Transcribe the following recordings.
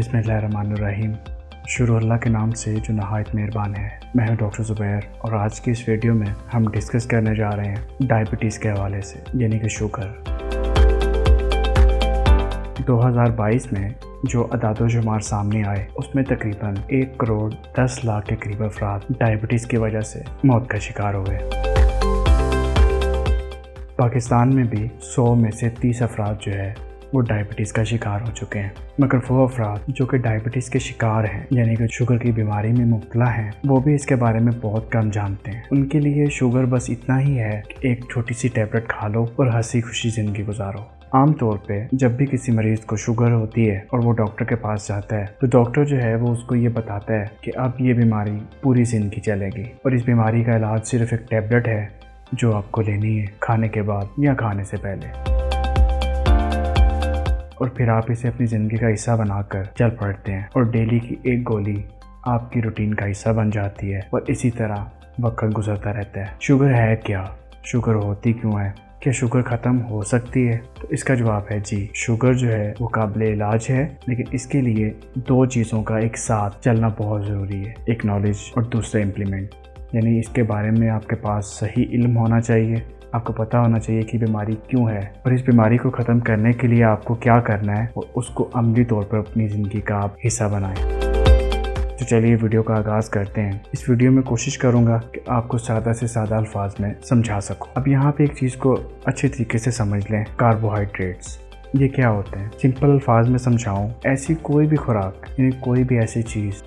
बिस्मिल्लाहिर्रहमानिर्रहीम। शुरू अल्लाह के नाम से जो नहायत मेहरबान है। मैं हूं डॉक्टर ज़ुबैर और आज की इस वीडियो में हम डिस्कस करने जा रहे हैं डायबिटीज़ के हवाले से, यानी कि शुगर। 2022 में जो अदाद-ओ-शुमार सामने आए उसमें तकरीबन 1 करोड़ 10 लाख के करीब अफराद डायबिटीज़ की वजह से मौत का शिकार हुए। पाकिस्तान में भी 100 में से 30 अफराद जो है वो डायबिटीज़ का शिकार हो चुके हैं। मगर वो अफराद जो कि डायबिटीज़ के शिकार हैं, यानी कि शुगर की बीमारी में मुब्तला हैं, वो भी इसके बारे में बहुत कम जानते हैं। उनके लिए शुगर बस इतना ही है कि एक छोटी सी टैबलेट खा लो और हंसी खुशी ज़िंदगी गुजारो। आम तौर पे जब भी किसी मरीज़ को शुगर होती है और वो डॉक्टर के पास जाता है तो डॉक्टर जो है वो उसको ये बताता है कि अब ये बीमारी पूरी ज़िंदगी चलेगी और इस बीमारी का इलाज सिर्फ एक टैबलेट है जो आपको लेनी है खाने के बाद या खाने से पहले, और फिर आप इसे अपनी ज़िंदगी का हिस्सा बनाकर चल पड़ते हैं और डेली की एक गोली आपकी रूटीन का हिस्सा बन जाती है और इसी तरह वक्त गुजरता रहता है। शुगर है क्या? शुगर होती क्यों है? क्या शुगर ख़त्म हो सकती है? तो इसका जवाब है जी, शुगर जो है वो काबिल इलाज है, लेकिन इसके लिए 2 चीज़ों का एक साथ चलना बहुत ज़रूरी है। एक नॉलेज और दूसरा इम्प्लीमेंट, यानी इसके बारे में आपके पास सही इल्म होना चाहिए। आपको पता होना चाहिए कि बीमारी क्यों है और इस बीमारी को ख़त्म करने के लिए आपको क्या करना है और उसको अमली तौर पर अपनी ज़िंदगी का आप हिस्सा बनाएं। तो चलिए वीडियो का आगाज़ करते हैं। इस वीडियो में कोशिश करूंगा कि आपको सादा से सादा अल्फाज में समझा सकूं। अब यहाँ पे एक चीज़ को अच्छे तरीके से समझ लें, कार्बोहाइड्रेट्स ये क्या होते हैं। सिंपल अल्फाज में समझाऊँ, ऐसी कोई भी खुराक यानी कोई भी ऐसी चीज़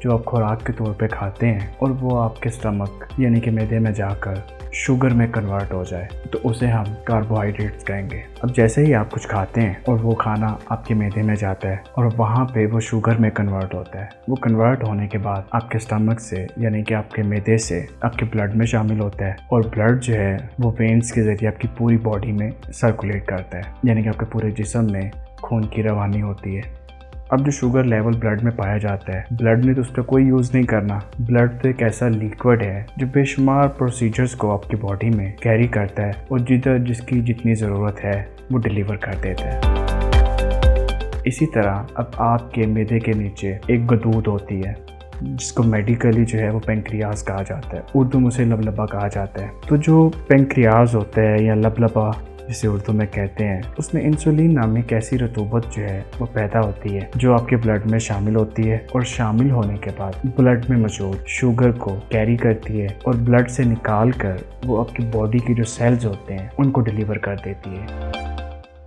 जो आप खुराक के तौर पे खाते हैं और वो आपके स्टमक यानी कि मैदे में जाकर शुगर में कन्वर्ट हो जाए तो उसे हम कार्बोहाइड्रेट्स कहेंगे। अब जैसे ही आप कुछ खाते हैं और वो खाना आपके मैदे में जाता है और वहाँ पे वो शुगर में कन्वर्ट होता है, वो कन्वर्ट होने के बाद आपके स्टमक से यानी कि आपके मैदे से आपके ब्लड में शामिल होता है और ब्लड जो है वो वेन्स के ज़रिए आपकी पूरी बॉडी में सर्कुलेट करता है, यानी कि आपके पूरे जिस्म में खून की रवानी होती है। अब जो शुगर लेवल ब्लड में पाया जाता है, ब्लड ने तो उस पर कोई यूज़ नहीं करना। ब्लड तो एक ऐसा लिक्विड है जो बेशुमार प्रोसीजर्स को आपकी बॉडी में कैरी करता है और जिसकी जितनी ज़रूरत है वो डिलीवर कर देता है। इसी तरह अब आपके मैदे के नीचे एक गदूद होती है जिसको मेडिकली जो है वो पेंक्रियाज कहा जाता है, उर्दू में उसे लबलबा कहा जाता है। तो जो पेंक्रियाज होता है या लबलबा जिसे उर्दू में कहते हैं, उसमें इंसुलिन नाम एक ऐसी रतूबत जो है वो पैदा होती है जो आपके ब्लड में शामिल होती है और शामिल होने के बाद ब्लड में मौजूद शुगर को कैरी करती है और ब्लड से निकाल कर वो आपकी बॉडी के जो सेल्स होते हैं उनको डिलीवर कर देती है।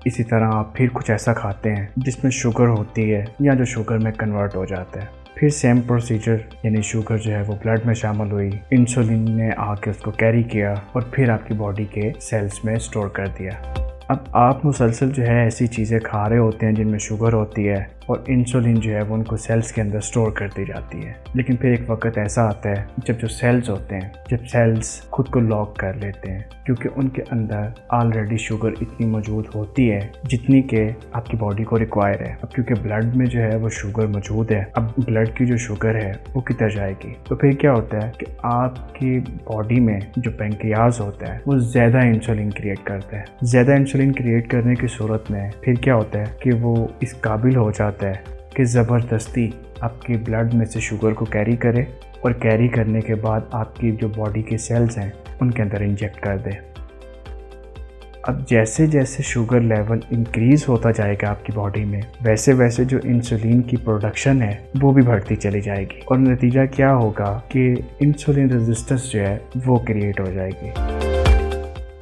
इसी तरह आप फिर कुछ ऐसा खाते हैं जिसमें शुगर होती है या जो शुगर में कन्वर्ट हो जाता है। फिर सेम प्रोसीजर, यानी शुगर जो है वो ब्लड में शामिल हुई, इंसुलिन ने आके उसको कैरी किया और फिर आपकी बॉडी के सेल्स में स्टोर कर दिया। अब आप मुसलसल जो है ऐसी चीज़ें खा रहे होते हैं जिनमें शुगर होती है और इंसुलिन जो है वो उनको सेल्स के अंदर स्टोर कर दी जाती है। लेकिन फिर एक वक्त ऐसा आता है जब जो सेल्स होते हैं, जब सेल्स खुद को लॉक कर लेते हैं क्योंकि उनके अंदर ऑलरेडी शुगर इतनी मौजूद होती है जितनी कि आपकी बॉडी को रिक्वायर है। अब क्योंकि ब्लड में जो है वो शुगर मौजूद है, अब ब्लड की जो शुगर है वो किधर जाएगी? तो फिर क्या होता है कि आपकी बॉडी में जो पेंक्रियाज होता है वो ज़्यादा इंसुलिन क्रिएट करता है। ज़्यादा इंसुलिन क्रिएट करने की सूरत में फिर क्या होता है कि वो इस काबिल हो जाता है कि ज़बरदस्ती आपके ब्लड में से शुगर को कैरी करे और कैरी करने के बाद आपकी जो बॉडी के सेल्स हैं उनके अंदर इंजेक्ट कर दे। अब जैसे जैसे शुगर लेवल इंक्रीज़ होता जाएगा आपकी बॉडी में, वैसे वैसे जो इंसुलिन की प्रोडक्शन है वो भी बढ़ती चली जाएगी और नतीजा क्या होगा कि इंसुलिन रेजिस्टेंस जो है वो क्रिएट हो जाएगी।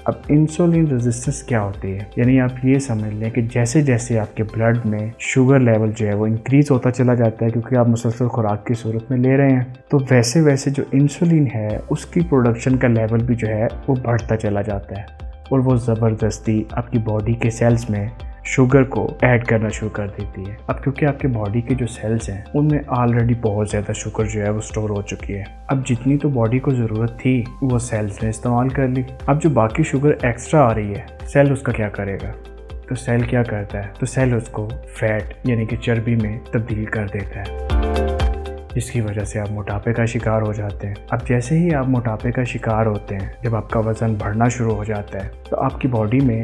अब इंसुलिन रेजिस्टेंस क्या होती है? यानी आप ये समझ लें कि जैसे जैसे आपके ब्लड में शुगर लेवल जो है वो इंक्रीज़ होता चला जाता है क्योंकि आप मुसलसल खुराक की सूरत में ले रहे हैं, तो वैसे वैसे जो इंसुलिन है उसकी प्रोडक्शन का लेवल भी जो है वो बढ़ता चला जाता है और वो ज़बरदस्ती आपकी बॉडी के सेल्स में शुगर को ऐड करना शुरू कर देती है। अब क्योंकि आपके बॉडी के जो सेल्स हैं उनमें ऑलरेडी बहुत ज़्यादा शुगर जो है वो स्टोर हो चुकी है, अब जितनी तो बॉडी को ज़रूरत थी वो सेल्स ने इस्तेमाल कर ली। अब जो बाकी शुगर एक्स्ट्रा आ रही है, सेल उसका क्या करेगा? तो सेल क्या करता है? तो सेल उसको फैट यानी कि चर्बी में तब्दील कर देता है, जिसकी वजह से आप मोटापे का शिकार हो जाते हैं। अब जैसे ही आप मोटापे का शिकार होते हैं, जब आपका वज़न बढ़ना शुरू हो जाता है तो आपकी बॉडी में